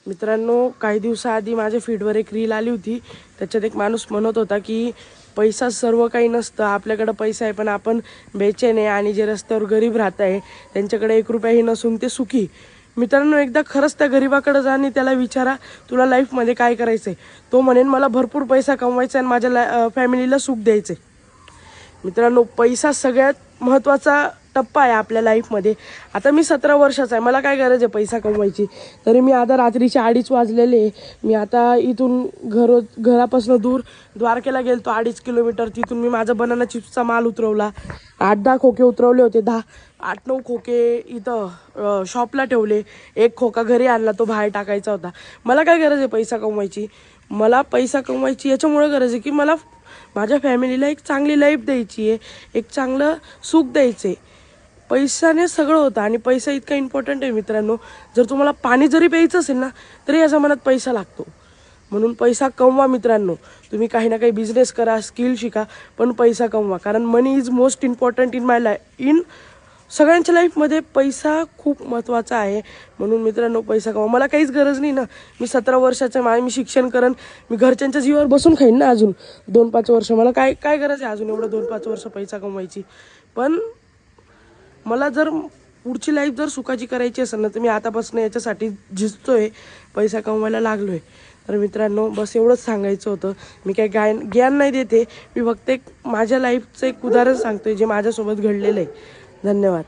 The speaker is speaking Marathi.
मित्रांनो, काही दिवसाआधी माझ्या फीडवर एक रील आली होती. त्याच्यात एक माणूस म्हणत होता की पैसा सर्व काही नसतं, आपल्याकडे पैसा आहे पण आपण बेचैन आहे, आणि जे रस्त्यावर गरीब राहत आहे त्यांच्याकडे 1 रुपयाही नसून ते सुखी. मित्रांनो, एकदा खरंच त्या गरीबाकडे जा आणि त्याला विचारा तुला लाईफमध्ये काय करायचं आहे. तो म्हणेन मला भरपूर पैसा कमवायचा आणि माझ्या फॅमिलीला सुख द्यायचं आहे. मित्रांनो, पैसा सगळ्यात महत्त्वाचा टप्पा आहे आपल्या लाईफमध्ये. आता मी 17 वर्षाचा आहे, मला काय गरज आहे पैसा कमवायची. तरी मी आता रात्रीचे 2:30 वाजलेले, मी आता इथून घरापासून दूर द्वारकेला गेलतो 2.5 किलोमीटर. तिथून मी माझा बनाना चिप्सचा माल उतरवला. 8-10 खोके उतरवले होते, 8-9 खोके इथं शॉपला ठेवले. 1 खोका घरी आणला, तो बाहेर टाकायचा होता. मला काय गरज आहे पैसा कमवायची. मला पैसा कमवायची याच्यामुळे गरज आहे की मला माझ्या फॅमिलीला एक चांगली लाईफ द्यायची आहे, एक चांगलं सुख द्यायचं आहे. पैशाने सगळं होतं आणि पैसा इतका इम्पॉर्टंट आहे मित्रांनो. जर तुम्हाला पाणी जरी प्यायचं असेल ना तरी या जमान्यात पैसा लागतो. म्हणून पैसा कमवा मित्रांनो. तुम्ही काही ना काही बिझनेस करा, स्किल शिका, पण पैसा कमवा. कारण money is most important in my life. सगळ्यांच्या लाईफमध्ये पैसा खूप महत्त्वाचा आहे. म्हणून मित्रांनो, पैसा कमवा. मला काहीच गरज नाही ना, मी 17 वर्षाचा आहे, मी शिक्षण करेन, मी घरच्यांच्या जीवावर बसून खाईन ना अजून 2-5 वर्ष. मला काय गरज आहे अजून एवढं 2-5 वर्ष पैसा कमवायची. पण मला जर पुढची लाईफ जर सुखाची करायची असेल ना तर मी आतापासून याच्यासाठी झिजतोय, पैसा कमवायला लागलोय. तर मित्रांनो, बस एवढंच सांगायचं होतं. मी काही ज्ञान नाही देते, मी फक्त एक माझ्या लाईफचं एक उदाहरण सांगतोय जे माझ्यासोबत घडलेलं आहे. धन्यवाद.